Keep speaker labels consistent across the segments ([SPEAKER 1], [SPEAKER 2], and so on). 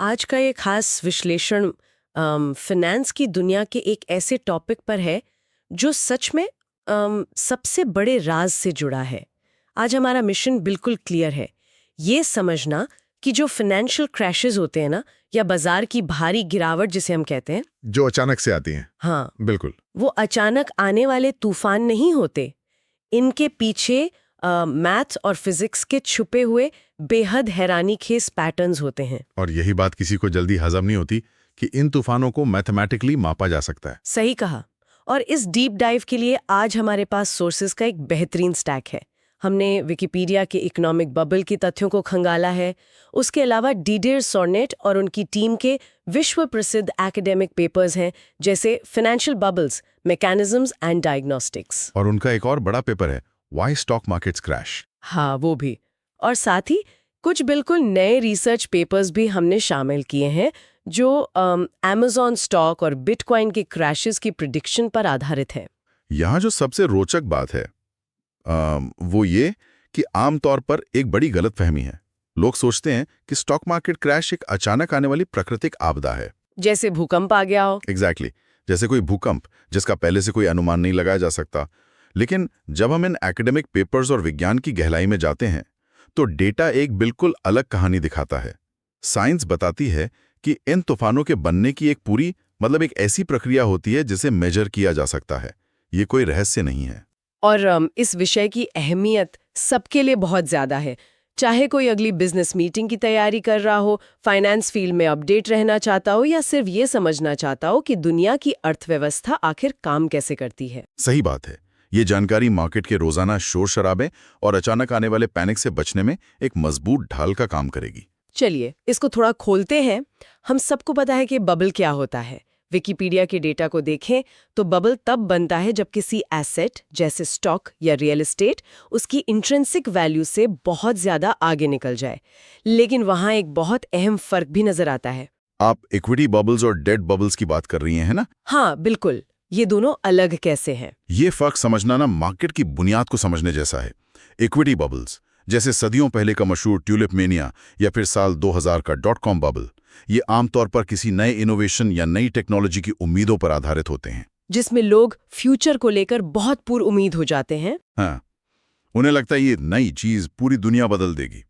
[SPEAKER 1] आज का ये खास विश्लेषण फिनेंस की दुनिया के एक ऐसे टॉपिक पर है जो सच में सबसे बड़े राज से जुड़ा है। आज हमारा मिशन बिल्कुल क्लियर है, ये समझना कि जो फाइनेंशियल क्रैशेस होते हैं ना, या बाजार की भारी गिरावट जिसे हम कहते हैं,
[SPEAKER 2] जो अचानक से आती हैं।
[SPEAKER 1] हाँ,
[SPEAKER 2] बिल्कुल।
[SPEAKER 1] वो अचानक आने वाले तूफान नहीं होते। इनके पीछे मैथ्स और फिजिक्स के छुपे हुए बेहद हैरानीखेज पैटर्न्स होते हैं।
[SPEAKER 2] और यही बात किसी को जल्दी हजम नहीं होती कि इन तूफानों को मैथमेटिकली मापा जा सकता है।
[SPEAKER 1] सही कहा। और इस डीप डाइव के लिए आज हमारे पास सोर्सेज का एक बेहतरीन स्टैक है। हमने विकिपीडिया के इकोनॉमिक बबल की तथ्यों को खंगाला है। उसके अलावा डिडियर सोर्नेट और उनकी टीम के विश्व प्रसिद्ध एकेडमिक पेपर्स हैं, जैसे financial bubbles, mechanisms and diagnostics.
[SPEAKER 2] और उनका एक और बड़ा पेपर है, व्हाई स्टॉक मार्केट्स क्रैश।
[SPEAKER 1] हाँ, वो भी। और साथ ही कुछ बिल्कुल नए रिसर्च पेपर्स भी हमने शामिल किए हैं जो अमेज़न स्टॉक और बिटकॉइन के क्रैशेस की प्रिडिक्शन पर आधारित है।
[SPEAKER 2] यहाँ जो सबसे रोचक बात है वो ये कि आमतौर पर एक बड़ी गलतफहमी है। लोग सोचते हैं कि स्टॉक मार्केट क्रैश एक अचानक आने वाली प्राकृतिक आपदा है,
[SPEAKER 1] जैसे भूकंप आ गया हो।
[SPEAKER 2] एग्जैक्टली जैसे कोई भूकंप जिसका पहले से कोई अनुमान नहीं लगाया जा सकता। लेकिन जब हम इन एकेडमिक पेपर्स और विज्ञान की गहराई में जाते हैं तो डेटा एक बिल्कुल अलग कहानी दिखाता है। साइंस बताती है कि इन तूफानों के बनने की एक पूरी एक ऐसी प्रक्रिया होती है जिसे मेजर किया जा सकता है। ये कोई रहस्य नहीं है।
[SPEAKER 1] और इस विषय की अहमियत सबके लिए बहुत ज्यादा है। चाहे कोई अगली बिजनेस मीटिंग की तैयारी कर रहा हो, फाइनेंस फील्ड में अपडेट रहना चाहता हो, या सिर्फ ये समझना चाहता हो कि दुनिया की अर्थव्यवस्था आखिर काम कैसे करती है।
[SPEAKER 2] सही बात है। ये जानकारी मार्केट के रोजाना शोर शराबे और अचानक आने वाले पैनिक से बचने में एक मजबूत ढाल का काम करेगी।
[SPEAKER 1] चलिए इसको थोड़ा खोलते हैं। हम सबको पता है कि बबल क्या होता है। विकिपीडिया के डेटा को देखें तो बबल तब बनता है जब किसी एसेट जैसे स्टॉक या रियल एस्टेट उसकी इंट्रिंसिक वैल्यू से बहुत ज्यादा आगे निकल जाए। लेकिन वहां एक बहुत अहम फर्क भी नजर आता है।
[SPEAKER 2] आप इक्विटी बबल्स और डेट बबल्स की बात कर रही हैं, है ना?
[SPEAKER 1] हाँ बिल्कुल। ये दोनों अलग कैसे हैं?
[SPEAKER 2] ये फर्क समझना ना मार्केट की बुनियाद को समझने जैसा है। इक्विटी बबल्स जैसे सदियों पहले का मशहूर ट्यूलिप मेनिया या फिर साल 2000 का .com बबल, ये आमतौर पर किसी नए इनोवेशन या नई टेक्नोलॉजी की उम्मीदों पर आधारित होते हैं,
[SPEAKER 1] जिसमें लोग फ्यूचर को लेकर बहुत पूर्ण उम्मीद हो जाते हैं।
[SPEAKER 2] हाँ, उन्हें लगता है ये नई चीज पूरी दुनिया बदल देगी।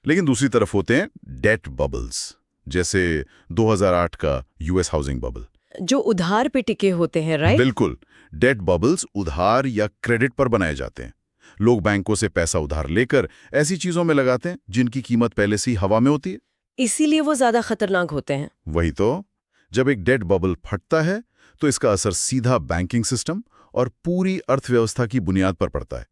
[SPEAKER 2] लेकिन दूसरी तरफ होते हैं डेट बबल्स, जैसे 2008 का यूएस हाउसिंग बबल,
[SPEAKER 1] जो उधार पे टिके होते हैं, राइट?
[SPEAKER 2] बिल्कुल। डेट बबल्स उधार या क्रेडिट पर बनाए जाते हैं। लोग बैंकों से पैसा उधार लेकर ऐसी चीजों में लगाते हैं जिनकी कीमत पहले से ही हवा में होती है।
[SPEAKER 1] इसीलिए वो ज्यादा खतरनाक होते हैं।
[SPEAKER 2] वही तो, जब एक डेट बबल फटता है तो इसका असर सीधा बैंकिंग सिस्टम और पूरी अर्थव्यवस्था की बुनियाद पर पड़ता है।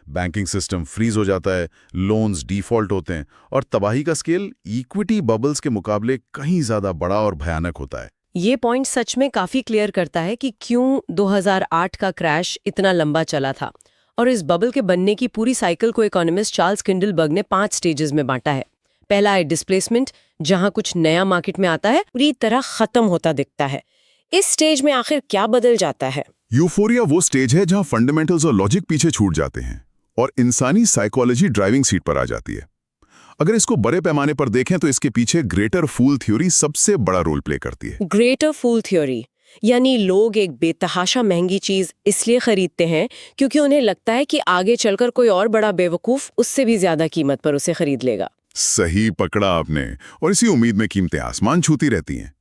[SPEAKER 2] बैंकिंग सिस्टम फ्रीज हो जाता है, लोन्स डिफॉल्ट होते हैं और तबाही का स्केल इक्विटी बबल्स के मुकाबले कहीं ज्यादा बड़ा और भयानक होता है।
[SPEAKER 1] ये पॉइंट सच में काफी क्लियर करता है कि क्यों 2008 का क्रैश इतना लंबा चला था। और इस बबल के बनने की पूरी साइकिल को इकोनॉमिस्ट चार्ल्स किंडलबर्ग ने 5 स्टेजेस में बांटा है। पहला है डिस्प्लेसमेंट, जहां कुछ नया मार्केट में आता है, पूरी तरह खत्म होता दिखता है। इस स्टेज में आखिर क्या बदल जाता है?
[SPEAKER 3] यूफोरिया वो स्टेज है जहां फंडामेंटल्स और लॉजिक पीछे छूट जाते हैं और इंसानी साइकोलॉजी ड्राइविंग सीट पर आ जाती है। अगर इसको बड़े पैमाने पर देखें तो इसके पीछे ग्रेटर फूल थ्योरी सबसे बड़ा रोल प्ले करती है।
[SPEAKER 1] ग्रेटर फूल थ्योरी यानी लोग एक बेतहाशा महंगी चीज इसलिए खरीदते हैं क्योंकि उन्हें लगता है कि आगे चलकर कोई और बड़ा बेवकूफ उससे भी ज्यादा कीमत पर उसे खरीद लेगा।
[SPEAKER 3] सही पकड़ा आपने। और इसी उम्मीद में कीमतें आसमान छूती रहती हैं।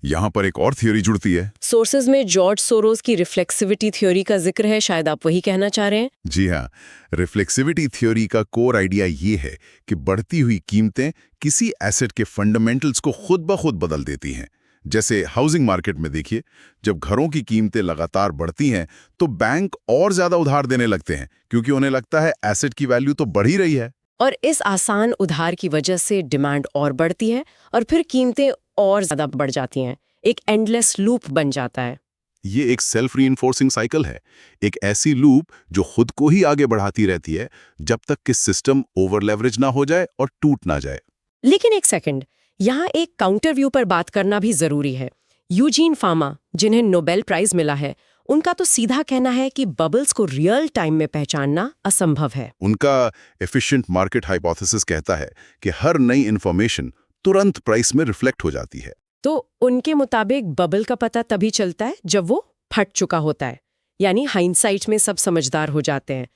[SPEAKER 3] यहाँ पर एक और थ्योरी जुड़ती है।
[SPEAKER 1] सोर्सेज में जॉर्ज सोरोस की रिफ्लेक्सिविटी थ्योरी का जिक्र है, शायद आप वही कहना चाह रहे हैं।
[SPEAKER 3] जी हाँ, रिफ्लेक्सिविटी थ्योरी का कोर आइडिया ये है कि बढ़ती हुई कीमतें किसी एसेट के फंडामेंटल्स को खुद ब खुद बदल देती हैं। जैसे हाउसिंग मार्केट में देखिए, जब घरों की कीमतें लगातार बढ़ती हैं तो बैंक और ज्यादा उधार देने लगते हैं क्योंकि उन्हें लगता है एसेट की वैल्यू तो बढ़ ही रही है।
[SPEAKER 1] और इस आसान उधार की वजह से डिमांड और बढ़ती है और फिर कीमतें और ज्यादा बढ़ जाती हैं। एक एंडलेस लूप बन जाता है।
[SPEAKER 3] ये एक सेल्फ रीइंफोर्सिंग साइकिल है, एक ऐसी लूप जो खुद को ही आगे बढ़ाती रहती है जब तक कि सिस्टम ओवर लेवरेज ना हो जाए और टूट ना जाए।
[SPEAKER 1] लेकिन एक सेकंड, यहाँ एक काउंटर व्यू पर बात करना भी जरूरी है। यूजीन फार्मा, जिन्हें नोबेल प्राइज मिला है, उनका तो सीधा कहना है कि बबल्स को रियल टाइम में पहचानना असंभव है।
[SPEAKER 3] उनका एफिशिएंट मार्केट हाइपोथेसिस कहता है कि हर नई इंफॉर्मेशन तुरंत प्राइस में रिफ्लेक्ट हो जाती है।
[SPEAKER 1] तो उनके मुताबिक बबल का पता तभी चलता है जब वो फट चुका होता है, यानी हाइंडसाइट में सब समझदार हो जाते हैं।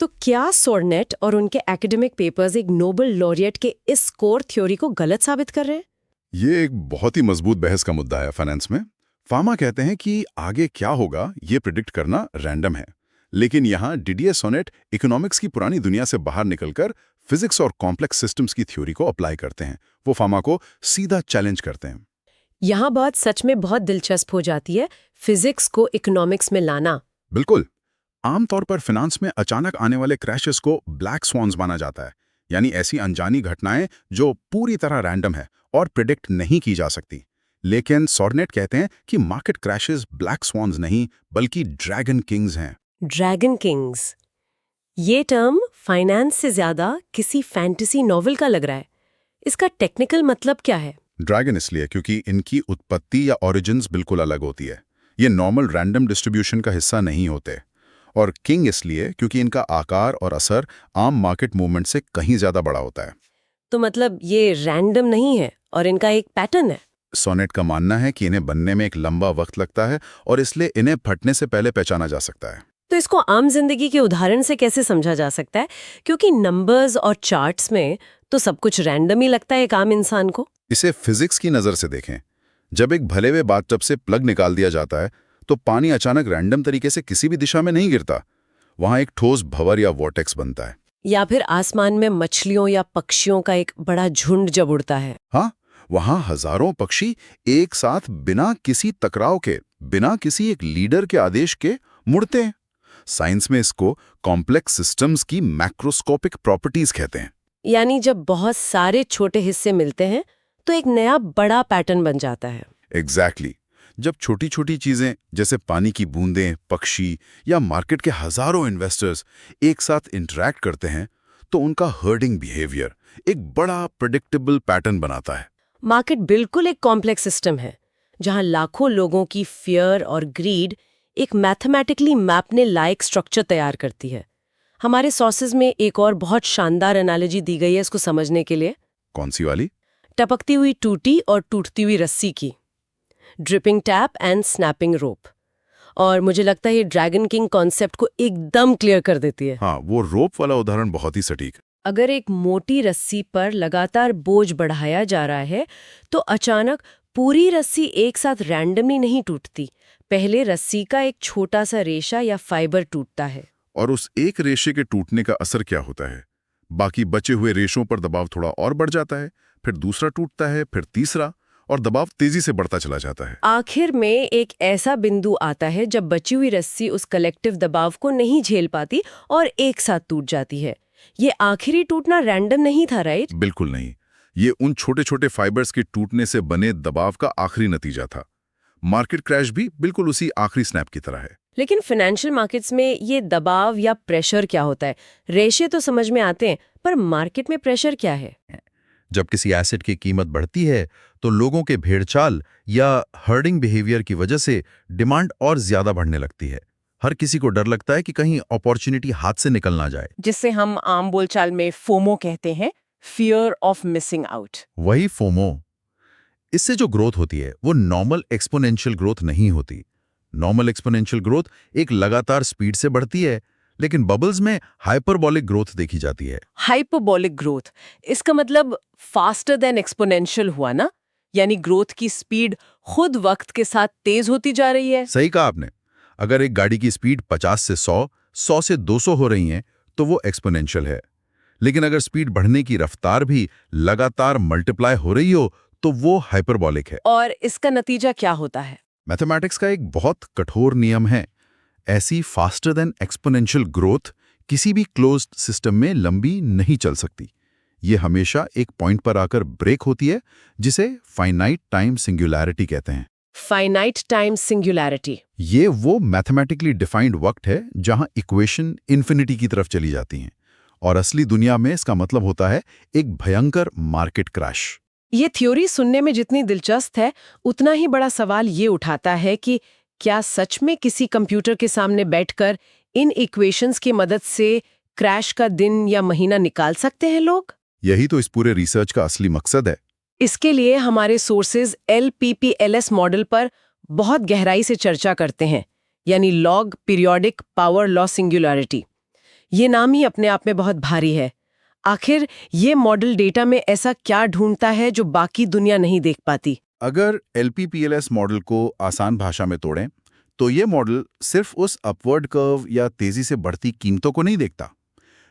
[SPEAKER 1] तो क्या सोरनेट और उनके एकेडमिक पेपर्स एक नोबेल लॉरिएट के इस कोर थ्योरी को गलत साबित कर रहे हैं?
[SPEAKER 3] ये एक बहुत ही मजबूत बहस का मुद्दा है फाइनेंस में। फार्मा कहते हैं कि आगे क्या होगा ये प्रिडिक्ट करना रैंडम है, लेकिन यहाँ डिडियर सोनेट इकोनॉमिक्स की पुरानी दुनिया से बाहर निकलकर फिजिक्स और कॉम्प्लेक्स सिस्टम्स की थ्योरी को अप्लाई करते हैं। वो फार्मा को सीधा चैलेंज करते हैं।
[SPEAKER 1] यहाँ बात सच में बहुत दिलचस्प हो जाती है, फिजिक्स को इकोनॉमिक्स में लाना।
[SPEAKER 3] बिल्कुल। आमतौर पर फाइनेंस में अचानक आने वाले क्रैशेस को ब्लैक स्वॉन्स माना जाता है, यानी ऐसी अनजानी घटनाएं जो पूरी तरह रैंडम है और प्रिडिक्ट नहीं की जा सकती। लेकिन सोरनेट कहते हैं कि मार्केट क्रैशेस ब्लैक स्वॉन्स नहीं बल्कि ड्रैगन किंग्स हैं।
[SPEAKER 1] ड्रैगन किंग्स, ये टर्म फाइनेंस से ज्यादा किसी फैंटेसी नॉवेल का लग रहा है। इसका टेक्निकल मतलब क्या है?
[SPEAKER 3] ड्रैगन इसलिए क्योंकि इनकी उत्पत्ति या ओरिजिन्स बिल्कुल अलग होती है। ये नॉर्मल रैंडम डिस्ट्रीब्यूशन का हिस्सा नहीं होते। और किंग इसलिए क्योंकि इनका आकार और असर आम मार्केट मूवमेंट से कहीं ज्यादा बड़ा होता है।
[SPEAKER 1] तो मतलब ये रैंडम नहीं है और इनका एक पैटर्न है।
[SPEAKER 3] सोनेट का मानना है कि इन्हें बनने में एक लंबा वक्त लगता है और इसलिए इन्हें फटने से पहले पहचाना जा सकता है।
[SPEAKER 1] तो इसको आम जिंदगी के उदाहरण से कैसे समझा जा सकता है? क्योंकि नंबर्स और चार्ट्स में तो सब कुछ रैंडम ही लगता है एक आम इंसान को।
[SPEAKER 3] इसे फिजिक्स की नज़र से देखें। जब एक भले हुए बाथटब से प्लग निकाल दिया जाता है तो पानी अचानक रैंडम तरीके से किसी भी दिशा में नहीं गिरता। वहां एक ठोस भंवर या वॉर्टेक्स बनता है।
[SPEAKER 1] या फिर आसमान में मछलियों या पक्षियों का एक बड़ा झुंड जब उड़ता है।
[SPEAKER 3] हाँ, वहां हजारों पक्षी एक साथ बिना किसी टकराव के, बिना किसी एक लीडर के आदेश के मुड़ते हैं। साइंस में इसको कॉम्प्लेक्स सिस्टम्स की मैक्रोस्कोपिक प्रॉपर्टीज कहते हैं।
[SPEAKER 1] यानी जब बहुत सारे छोटे हिस्से मिलते हैं तो एक नया बड़ा पैटर्न बन जाता है।
[SPEAKER 3] एग्जैक्टली। जब छोटी छोटी चीजें जैसे पानी की बूंदें, पक्षी या मार्केट के हजारों इन्वेस्टर्स एक साथ इंटरैक्ट करते हैं तो उनका हर्डिंग बिहेवियर एक बड़ा प्रेडिक्टेबल पैटर्न बनाता है।
[SPEAKER 1] मार्केट बिल्कुल एक कॉम्प्लेक्स सिस्टम है जहां लाखों लोगों की फियर और ग्रीड एक मैथमेटिकली मैपने लायक स्ट्रक्चर तैयार करती है। हमारे सोर्सेज में एक और बहुत शानदार एनालॉजी दी गई है इसको समझने के लिए।
[SPEAKER 3] कौन सी वाली?
[SPEAKER 1] टपकती हुई टूटी और टूटती हुई रस्सी की, ड्रिपिंग टैप एंड स्नैपिंग रोप। और मुझे लगता है ये ड्रैगन किंग कॉन्सेप्ट को एकदम क्लियर कर देती है।
[SPEAKER 3] हाँ, वो रोप वाला उदाहरण बहुत ही सटीक।
[SPEAKER 1] अगर एक मोटी रस्सी पर लगातार बोझ बढ़ाया जा रहा है तो अचानक पूरी रस्सी एक साथ रैंडमली नहीं टूटती। पहले रस्सी का एक छोटा सा रेशा या फाइबर टूटता है।
[SPEAKER 3] और उस एक रेशे के टूटने का असर क्या होता है? बाकी बचे हुए रेशों पर दबाव थोड़ा और बढ़ जाता है, फिर दूसरा टूटता है, फिर तीसरा, और दबाव तेजी से बढ़ता चला जाता है।
[SPEAKER 1] आखिर में एक ऐसा बिंदु आता है जब बची हुई रस्सी उस कलेक्टिव दबाव को नहीं झेल पाती और एक साथ टूट जाती है। ये आखिरी टूटना रैंडम नहीं था, राइट?
[SPEAKER 3] बिल्कुल नहीं। ये उन छोटे छोटे फाइबर्स के टूटने से बने दबाव का आखिरी नतीजा था। मार्केट क्रैश भी बिल्कुल उसी आखिरी स्नैप की तरह है।
[SPEAKER 1] लेकिन फाइनेंशियल मार्केट्स में ये दबाव या प्रेशर क्या होता है? रेशे तो समझ में आते हैं, पर मार्केट में प्रेशर क्या है?
[SPEAKER 4] जब किसी एसेट की कीमत बढ़ती है तो लोगों के भेड़चाल या हर्डिंग बिहेवियर की वजह से डिमांड और ज्यादा बढ़ने लगती है। हर किसी को डर लगता है कि कहीं अपॉर्चुनिटी हाथ से निकल ना जाए,
[SPEAKER 5] जिससे हम आम बोलचाल में फोमो कहते हैं, फियर ऑफ मिसिंग आउट।
[SPEAKER 4] वही फोमो। इससे जो ग्रोथ होती है वो नॉर्मल एक्सपोनेंशियल ग्रोथ नहीं होती। नॉर्मल एक्सपोनेंशियल ग्रोथ एक लगातार स्पीड से बढ़ती है, लेकिन बबल्स में हाइपरबॉलिक ग्रोथ देखी जाती है।
[SPEAKER 5] हाइपरबॉलिक ग्रोथ, इसका मतलब फास्टर देन एक्सपोनेंशियल हुआ ना? यानी ग्रोथ की स्पीड खुद वक्त के साथ तेज होती जा रही है।
[SPEAKER 4] सही कहा आपने। अगर एक गाड़ी की स्पीड 50 से 100, 100 से 200 हो रही है तो वो एक्सपोनेंशियल है। लेकिन अगर स्पीड बढ़ने की रफ्तार भी लगातार मल्टीप्लाई हो रही हो तो वो हाइपरबॉलिक है।
[SPEAKER 5] और इसका नतीजा क्या होता है?
[SPEAKER 4] मैथमेटिक्स का एक बहुत कठोर नियम है, ऐसी फास्टर देन एक्सपोनेंशियल ग्रोथ किसी भी क्लोज्ड सिस्टम में लंबी नहीं चल सकती। ये हमेशा एक पॉइंट पर आकर ब्रेक होती है, जिसे फाइनाइट टाइम सिंगुलैरिटी कहते हैं।
[SPEAKER 1] फाइनाइट टाइम सिंगुलैरिटी,
[SPEAKER 4] ये वो मैथमेटिकली डिफाइंड वक्त है जहां इक्वेशन इन्फिनिटी की तरफ चली जाती हैं, और असली दुनिया में इसका मतलब होता है एक भयंकर मार्केट क्रैश।
[SPEAKER 1] ये थ्योरी सुनने में जितनी दिलचस्प है उतना ही बड़ा सवाल ये उठाता है कि क्या सच में किसी कंप्यूटर के सामने बैठकर इन इक्वेशंस की मदद से क्रैश का दिन या महीना निकाल सकते हैं लोग?
[SPEAKER 3] यही तो इस पूरे रिसर्च का असली मकसद है।
[SPEAKER 5] इसके लिए हमारे सोर्सेज LPPLS मॉडल पर बहुत गहराई से चर्चा करते हैं, यानी log periodic power law singularity. ये नाम ही अपने आप में बहुत भारी है। आखिर ये मॉडल डेटा में ऐसा क्या ढूंढता है जो बाकी दुनिया नहीं देख पाती?
[SPEAKER 4] अगर LPPLS मॉडल को आसान भाषा में तोड़ें, तो ये मॉडल सिर्फ उस अपवर्ड कर्व या तेजी से बढ़ती कीमतों को नहीं देखता।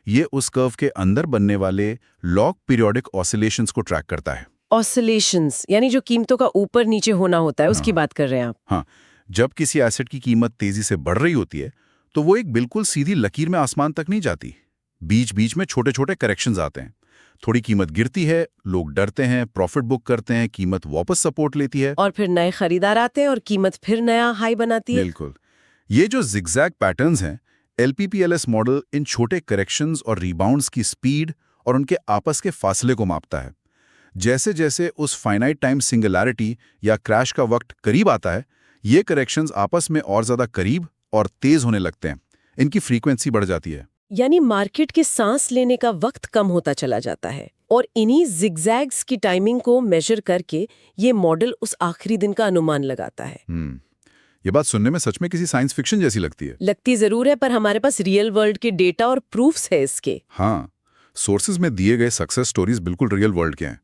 [SPEAKER 4] ये उस कर्व के अंदर बनने वाले लॉग पीरियोडिक ऑसिलेशंस को ट्रैक करता है।
[SPEAKER 5] ऑसिलेशंस यानी जो कीमतों का ऊपर नीचे होना होता है, उसकी बात कर रहे हैं आप?
[SPEAKER 4] हाँ, जब किसी एसेट की कीमत तेजी से बढ़ रही होती है, तो वो एक बिल्कुल सीधी लकीर में आसमान तक नहीं जाती। बीच बीच में छोटे छोटे करेक्शंस आते हैं। थोड़ी कीमत गिरती है, लोग डरते हैं, प्रॉफिट बुक करते हैं, कीमत वापस सपोर्ट लेती है
[SPEAKER 5] और फिर नए खरीदार आते हैं और कीमत फिर नया हाई बनाती है।
[SPEAKER 4] बिल्कुल। ये जो जिगजैग पैटर्न्स हैं, LPPLS मॉडल इन छोटे करेक्शंस और रिबाउंड्स की स्पीड और उनके आपस के फासले को मापता है। जैसे जैसे उस फाइनाइट टाइम सिंगुलैरिटी या क्रैश का वक्त करीब आता है, ये करेक्शंस आपस में और ज्यादा करीब और तेज होने लगते हैं। इनकी फ्रीक्वेंसी बढ़ जाती है।
[SPEAKER 5] यानी मार्केट के सांस लेने का वक्त कम होता चला जाता है, और इन्हीं जिगजैग्स की टाइमिंग को मेजर करके ये मॉडल उस आखिरी दिन का अनुमान लगाता है।
[SPEAKER 4] ये बात सुनने में सच में किसी साइंस फिक्शन जैसी लगती है।
[SPEAKER 5] लगती जरूर है, पर हमारे पास रियल वर्ल्ड के डेटा और प्रूफ्स है इसके।
[SPEAKER 4] हाँ, सोर्सेज में दिए गए सक्सेस स्टोरीज बिल्कुल रियल वर्ल्ड के हैं।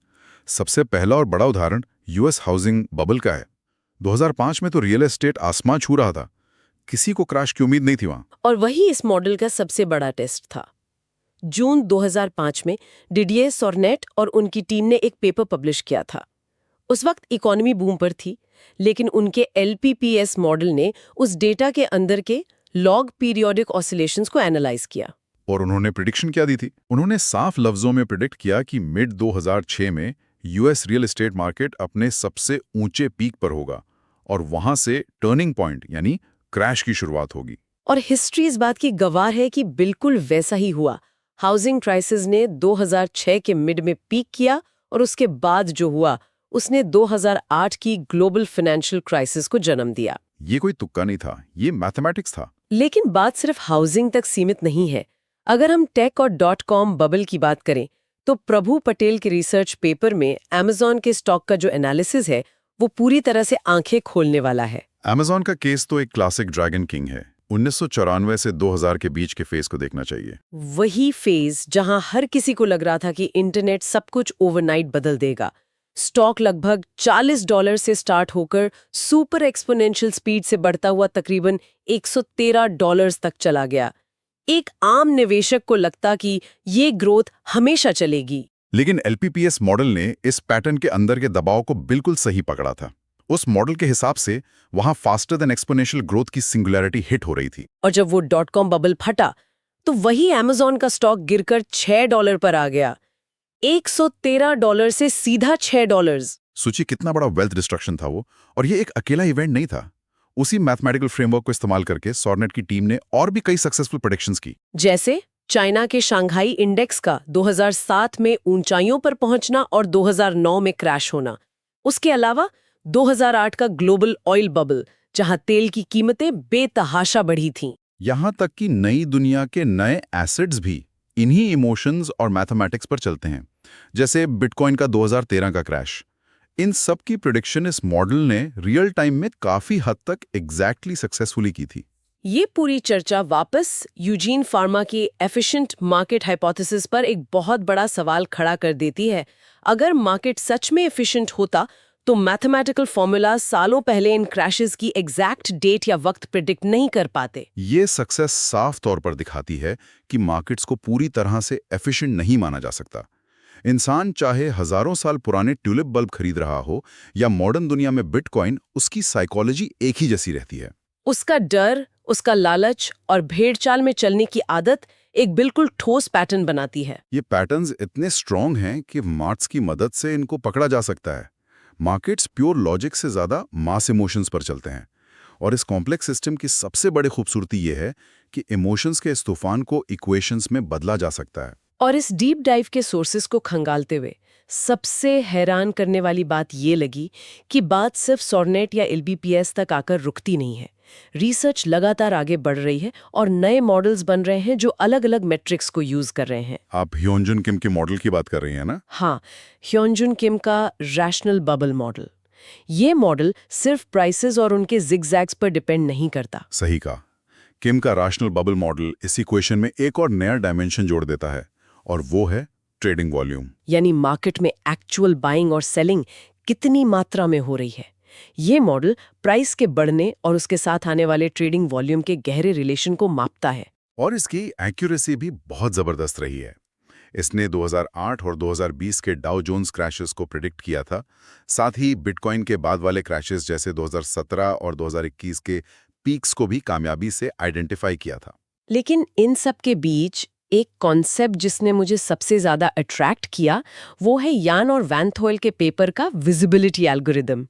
[SPEAKER 4] सबसे पहला और बड़ा उदाहरण US हाउसिंग बबल का है। 2005 में तो रियल एस्टेट आसमां छू रहा था। किसी को क्रैश की उम्मीद नहीं थी वहां।
[SPEAKER 5] और वही इस मॉडल का सबसे बड़ा टेस्ट था। जून 2005 में डिडिये सॉर्नेट और उनकी टीम ने एक पेपर पब्लिश किया था। उस वक्त इकोनॉमी बूम पर थी, लेकिन उनके LPPS मॉडल ने उस डेटा के अंदर के लॉग पीरियोडिक ऑसिलेशंस को एनालाइज किया।
[SPEAKER 4] और उन्होंने प्रिडिक्शन क्या दी थी? उन्होंने साफ लफ्जों में प्रिडिक्ट किया कि मिड 2006 में US रियल एस्टेट मार्केट अपने सबसे ऊंचे पीक पर होगा और वहां से टर्निंग पॉइंट यानी क्रैश की शुरुआत होगी।
[SPEAKER 5] और हिस्ट्री इस बात की गवाह है कि बिल्कुल वैसा ही हुआ। हाउसिंग क्राइसिस ने 2006 के मिड में पीक किया, और उसके बाद जो हुआ उसने 2008 की ग्लोबल फाइनेंशियल क्राइसिस को जन्म दिया।
[SPEAKER 4] ये कोई तुक्का नहीं था, ये मैथमेटिक्स था।
[SPEAKER 5] लेकिन बात सिर्फ हाउसिंग तक सीमित नहीं है। अगर हम टेक और .com बबल की बात करें, तो प्रभु पटेल के रिसर्च पेपर में Amazon के स्टॉक का जो एनालिसिस है, वो पूरी तरह से आंखें खोलने वाला है।
[SPEAKER 4] Amazon का केस तो एक क्लासिक ड्रैगन किंग है। 1994 से 2000 के बीच के फेज को देखना चाहिए।
[SPEAKER 5] वही फेज जहां हर किसी को लग रहा था कि इंटरनेट सब कुछ ओवरनाइट बदल देगा। स्टॉक लगभग $40 से स्टार्ट होकर सुपर एक्सपोनेंशियल स्पीड से बढ़ता हुआ तकरीबन $113 तक चला गया। एक आम निवेशक को लगता कि ये ग्रोथ हमेशा चलेगी।
[SPEAKER 4] लेकिन LPPS मॉडल ने इस पैटर्न के अंदर के दबाव को बिल्कुल सही पकड़ा था। उस मॉडल के हिसाब से वहां फास्टर देन एक्सपोनेंशियल ग्रोथ की सिंगुलैरिटी हिट हो रही थी।
[SPEAKER 5] और जब वो .com बबल फटा, तो वही Amazon का स्टॉक गिरकर $6 पर आ गया। $113 से सीधा $6।
[SPEAKER 4] सोचिए कितना बड़ा वेल्थ डिस्ट्रक्शन था वो। और ये एक अकेला इवेंट नहीं था। उसी मैथमेटिकल फ्रेमवर्क को इस्तेमाल करके सॉर्नेट की टीम ने और भी कई सक्सेसफुल प्रेडिक्शंस की।
[SPEAKER 5] जैसे चाइना के शंघाई इंडेक्स का 2007 में ऊंचाइयों पर पहुंचना और 2009 में क्रैश होना। उसके अलावा 2008 का ग्लोबल ऑयल बबल, जहां तेल की कीमतें बेतहाशा बढ़ी थीं।
[SPEAKER 4] यहां तक कि नई दुनिया के नए एसेट्स भी इन्हीं इमोशंस और मैथमेटिक्स पर चलते हैं। जैसे बिटकॉइन का 2013 का क्रैश। इन सब की प्रेडिक्शन इस मॉडल ने रियल टाइम में काफी हद तक एग्जैक्टली सक्सेसफुली की थी।
[SPEAKER 5] ये पूरी चर्चा वापस यूजीन फार्मा की एफिशिएंट मार्केट हाइपोथेसिस पर एक बहुत बड़ा सवाल खड़ा कर देती है। अगर मार्केट सच में एफिशिएंट होता, तो मैथमेटिकल फॉर्मूला सालों पहले इन क्रैशेस की एग्जैक्ट डेट या वक्त प्रिडिक्ट नहीं कर पाते।
[SPEAKER 4] ये सक्सेस साफ तौर पर दिखाती है कि मार्केट्स को पूरी तरह से एफिशिएंट नहीं माना जा सकता। इंसान चाहे हजारों साल पुराने ट्यूलिप बल्ब खरीद रहा हो या मॉडर्न दुनिया में बिटकॉइन, उसकी साइकोलॉजी एक ही जैसी रहती है।
[SPEAKER 5] उसका डर, उसका लालच और भेड़चाल में चलने की आदत एक बिल्कुल ठोस पैटर्न बनाती है।
[SPEAKER 4] ये पैटर्न्स इतने स्ट्रॉन्ग हैं कि मार्क्स की मदद से इनको पकड़ा जा सकता है। मार्केट्स प्योर लॉजिक से ज्यादा मास इमोशंस पर चलते हैं। और इस कॉम्प्लेक्स सिस्टम की सबसे बड़ी खूबसूरती ये है कि इमोशंस के इस तूफान को इक्वेशंस में बदला जा सकता है।
[SPEAKER 5] और इस डीप डाइव के सोर्सेस को खंगालते हुए सबसे हैरान करने वाली बात ये लगी कि बात सिर्फ सॉर्नेट या एलबीपीएस तक आकर रुकती नहीं है। रिसर्च लगातार आगे बढ़ रही है और नए मॉडल्स बन रहे हैं जो अलग-अलग मैट्रिक्स को यूज कर रहे हैं।
[SPEAKER 3] आप ह्योंजुन किम के मॉडल की बात कर रही हैं ना?
[SPEAKER 5] हाँ, ह्योंजुन किम का रैशनल बबल मॉडल। ये मॉडल सिर्फ प्राइसेस और उनके जिगजैग्स पर डिपेंड नहीं करता।
[SPEAKER 3] सही कहा। किम का रैशनल बबल मॉडल इस इक्वेशन में एक और नया डायमेंशन जोड़ देता है, और वो है ट्रेडिंग वॉल्यूम।
[SPEAKER 5] यानी मार्केट में एक्चुअल बाइंग और सेलिंग कितनी मात्रा में हो रही है। ये मॉडल प्राइस के बढ़ने और उसके साथ आने वाले ट्रेडिंग वॉल्यूम के गहरे रिलेशन को मापता है।
[SPEAKER 3] और इसकी एक्यूरेसी भी बहुत जबरदस्त रही है। इसने 2008 और 2020 के डाउ जोन्स क्रैशेस को प्रिडिक्ट किया था, साथ ही बिटकॉइन के बाद वाले क्रैशेस जैसे 2017 और 2021 के पीक्स को भी कामयाबी से आइडेंटिफाई किया था।
[SPEAKER 5] लेकिन इन सब के बीच एक कॉन्सेप्ट जिसने मुझे सबसे ज्यादा अट्रैक्ट किया, वो है यान और वैन थॉयल के पेपर का विजिबिलिटी एल्गोरिदम।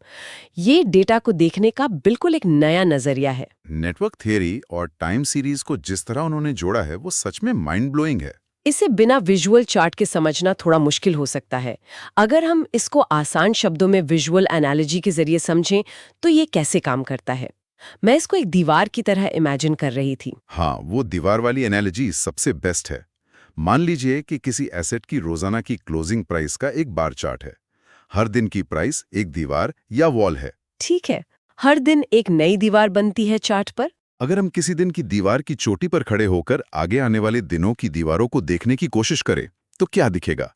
[SPEAKER 5] ये डेटा को देखने का बिल्कुल एक नया नजरिया है।
[SPEAKER 3] नेटवर्क थियरी और टाइम सीरीज को जिस तरह उन्होंने जोड़ा है वो सच में माइंड ब्लोइंग है।
[SPEAKER 5] इसे बिना विजुअल चार्ट के समझना थोड़ा मुश्किल हो सकता है। अगर हम इसको आसान शब्दों में विजुअल एनालॉजी के जरिए समझें तो ये कैसे काम करता है। मैं इसको एक दीवार की तरह इमेजिन कर रही थी।
[SPEAKER 3] हाँ, वो दीवार वाली एनालॉजी सबसे बेस्ट है। मान लीजिए कि किसी एसेट की रोजाना की क्लोजिंग प्राइस का एक बार चार्ट है। हर दिन की प्राइस एक दीवार या वॉल है।
[SPEAKER 5] ठीक है, हर दिन एक नई दीवार बनती है चार्ट पर।
[SPEAKER 3] अगर हम किसी दिन की दीवार की चोटी पर खड़े होकर आगे आने वाले दिनों की दीवारों को देखने की कोशिश करें तो क्या दिखेगा?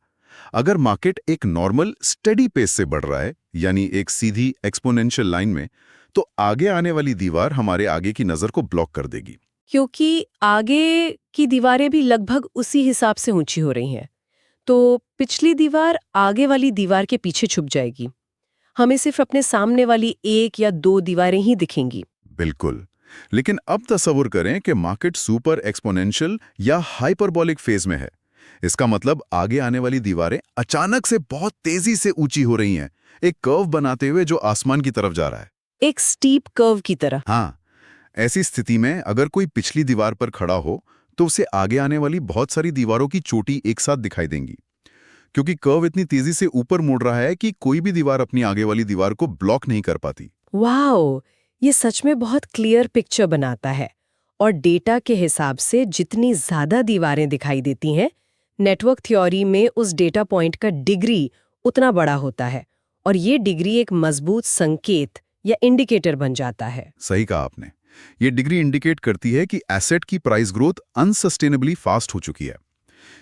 [SPEAKER 3] अगर मार्केट एक नॉर्मल स्टेडी पेस से बढ़ रहा है, यानी एक सीधी एक्सपोनेंशियल लाइन में, तो आगे आने वाली दीवार हमारे आगे की नजर को ब्लॉक कर देगी।
[SPEAKER 5] क्योंकि आगे की दीवारें भी लगभग उसी हिसाब से ऊंची हो रही हैं, तो पिछली दीवार आगे वाली दीवार के पीछे छुप जाएगी। हमें सिर्फ अपने सामने वाली एक या दो दीवारें ही दिखेंगी।
[SPEAKER 3] बिल्कुल। लेकिन अब तस्वुर करें कि मार्केट सुपर एक्सपोनेंशियल या हाइपरबोलिक फेज में है। इसका मतलब आगे आने वाली दीवारें अचानक से बहुत तेजी से ऊंची हो रही हैं, एक कर्व बनाते हुए जो आसमान की तरफ जा रहा है।
[SPEAKER 5] एक स्टीप कर्व की तरह।
[SPEAKER 3] हाँ, ऐसी स्थिति में अगर कोई पिछली दीवार पर खड़ा हो तो उसे आगे आने वाली बहुत सारी दीवारों की चोटी एक साथ दिखाई देंगी, क्योंकि कर्व इतनी तेजी से ऊपर मुड़ रहा है कि कोई भी दीवार अपनी आगे वाली दीवार को ब्लॉक नहीं कर पाती।
[SPEAKER 5] वाओ, ये सच में बहुत क्लियर पिक्चर बनाता है। और डेटा के हिसाब से जितनी ज्यादा दीवारें दिखाई देती हैं, नेटवर्क थ्योरी में उस डेटा पॉइंट का डिग्री उतना बड़ा होता है, और ये डिग्री एक मजबूत संकेत या इंडिकेटर बन जाता है।
[SPEAKER 3] सही कहा आपने। ये डिग्री इंडिकेट करती है कि एसेट की प्राइस ग्रोथ अनसस्टेनेबली फास्ट हो चुकी है।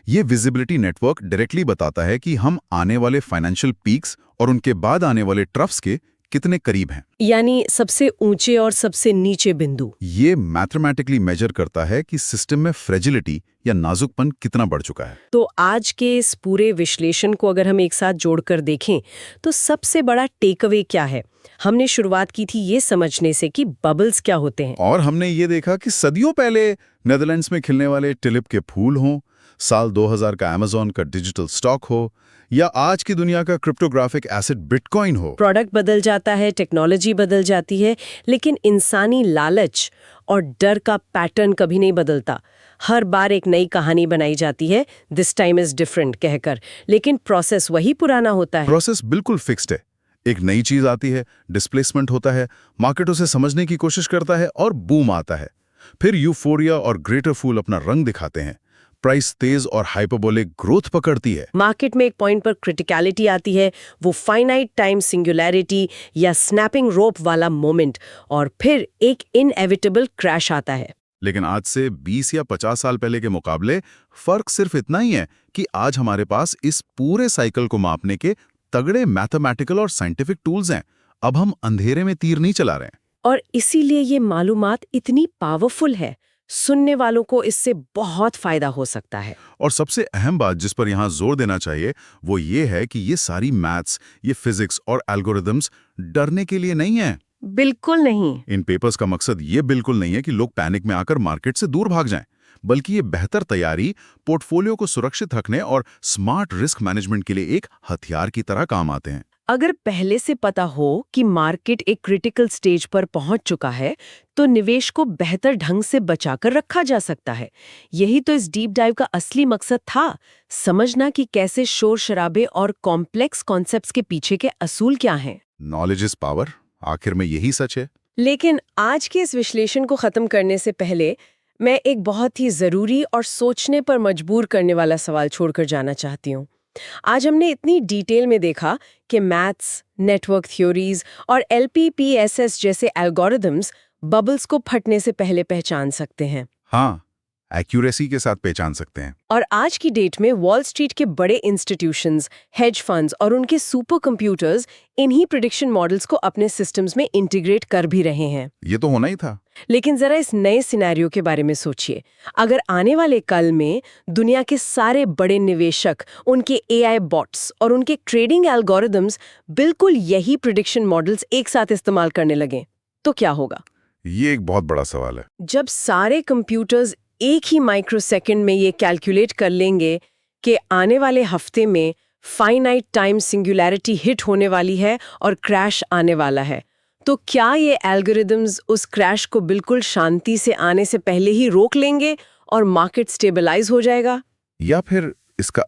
[SPEAKER 3] ये विजिबिलिटी नेटवर्क डायरेक्टली बताता है कि हम आने वाले फाइनेंशियल पीक्स और उनके बाद आने वाले ट्रफ्स के कितने करीब हैं।
[SPEAKER 5] यानी सबसे ऊंचे और सबसे नीचे बिंदु।
[SPEAKER 3] ये मैथमेटिकली मेजर करता है कि सिस्टम में फ्रेजिलिटी या नाजुकपन कितना बढ़ चुका है।
[SPEAKER 5] तो आज के इस पूरे विश्लेषण को अगर हम एक साथ जोड़कर देखें तो सबसे बड़ा टेक अवे क्या है? हमने शुरुआत की थी ये समझने से कि बबल्स क्या होते हैं,
[SPEAKER 3] और हमने ये देखा कि सदियों पहले नेदरलैंड्स में खिलने वाले टिलिप के फूल हों, साल 2000 का अमेज़न का डिजिटल स्टॉक हो, या आज की दुनिया का क्रिप्टोग्राफिक एसेट बिटकॉइन हो।
[SPEAKER 5] प्रोडक्ट बदल जाता है, टेक्नोलॉजी बदल जाती है, लेकिन इंसानी लालच और डर का पैटर्न कभी नहीं बदलता। हर बार एक नई कहानी बनाई जाती है, दिस टाइम इज डिफरेंट कहकर, लेकिन प्रोसेस वही पुराना होता है।
[SPEAKER 3] प्रोसेस बिल्कुल फिक्स्ड है। एक नई चीज आती है, डिस्प्लेसमेंट होता है, मार्केट उसे समझने की कोशिश करता है और बूम आता है। फिर यूफोरिया और ग्रेटर फूल अपना रंग दिखाते हैं, प्राइस तेज और हाइपरबोलिक ग्रोथ पकड़ती है।
[SPEAKER 5] मार्केट में एक पॉइंट पर क्रिटिकलिटी आती है, वो फाइनाइट टाइम सिंगुलैरिटी या स्नैपिंग रोप वाला मोमेंट, और फिर एक इनएविटेबल क्रैश आता है।
[SPEAKER 3] लेकिन आज से 20 या 50 साल पहले के मुकाबले फर्क सिर्फ इतना ही है कि आज हमारे पास इस पूरे साइकिल को मापने के तगड़े मैथमेटिकल और साइंटिफिक टूल्स हैं। अब हम अंधेरे में तीर नहीं चला रहे हैं।
[SPEAKER 5] और इसीलिए ये मालूमात इतनी पावरफुल है, सुनने वालों को इससे बहुत फायदा हो सकता है।
[SPEAKER 3] और सबसे अहम बात जिस पर यहाँ जोर देना चाहिए वो ये है कि ये सारी मैथ्स, ये फिजिक्स और एल्गोरिदम्स डरने के लिए नहीं है।
[SPEAKER 5] बिल्कुल नहीं।
[SPEAKER 3] इन पेपर्स का मकसद ये बिल्कुल नहीं है कि लोग पैनिक में आकर मार्केट से दूर भाग जाएं, बल्कि ये बेहतर तैयारी, पोर्टफोलियो को सुरक्षित रखने और स्मार्ट रिस्क मैनेजमेंट के लिए एक हथियार की तरह काम आते हैं।
[SPEAKER 5] अगर पहले से पता हो कि मार्केट एक क्रिटिकल स्टेज पर पहुंच चुका है तो निवेश को बेहतर ढंग से बचाकर रखा जा सकता है। यही तो इस डीप डाइव का असली मकसद था, समझना कि कैसे शोर शराबे और कॉम्प्लेक्स कॉन्सेप्ट्स के पीछे के असूल क्या हैं।
[SPEAKER 3] नॉलेज इज पावर, आखिर में यही सच है।
[SPEAKER 5] लेकिन आज के इस विश्लेषण को खत्म करने से पहले मैं एक बहुत ही जरूरी और सोचने पर मजबूर करने वाला सवाल छोड़कर जाना चाहती हूँ। आज हमने इतनी डिटेल में देखा कि मैथ्स, नेटवर्क थ्योरीज और LPPSS जैसे एल्गोरिदम्स बबल्स को फटने से पहले पहचान सकते हैं।
[SPEAKER 3] हाँ, एक्यूरेसी के साथ पहचान सकते हैं।
[SPEAKER 5] और आज की डेट में वॉल स्ट्रीट के बड़े इंस्टीट्यूशंस, हेज फंड्स और उनके सुपर कंप्यूटर्स इन्हीं प्रिडिक्शन मॉडल्स को अपने सिस्टम्स में इंटीग्रेट कर भी रहे हैं।
[SPEAKER 3] ये तो होना ही था।
[SPEAKER 5] लेकिन जरा इस नए सिनेरियो के बारे में सोचिए। अगर आने वाले कल में दुनिया के सारे बड़े निवेशक, उनके AI बॉट्स और उनके ट्रेडिंग एल्गोरिदम्स बिल्कुल यही प्रिडिक्शन मॉडल्स एक साथ इस्तेमाल करने लगें, तो क्या होगा?
[SPEAKER 3] ये एक बहुत बड़ा सवाल है।
[SPEAKER 5] जब सारे कंप्यूटर्स एक ही माइक्रोसेकंड में ये कैलकुलेट कर लेंगे कि आने वाले हफ्ते में फाइनाइट टाइम सिंगुलैरिटी हिट होने वाली है और क्रैश आने वाला है, तो क्या ये एल्गोरिदम्स उस क्रैश को बिल्कुल शांति से आने से पहले ही रोक लेंगे और मार्केट स्टेबलाइज हो जाएगा?
[SPEAKER 3] या फिर इसका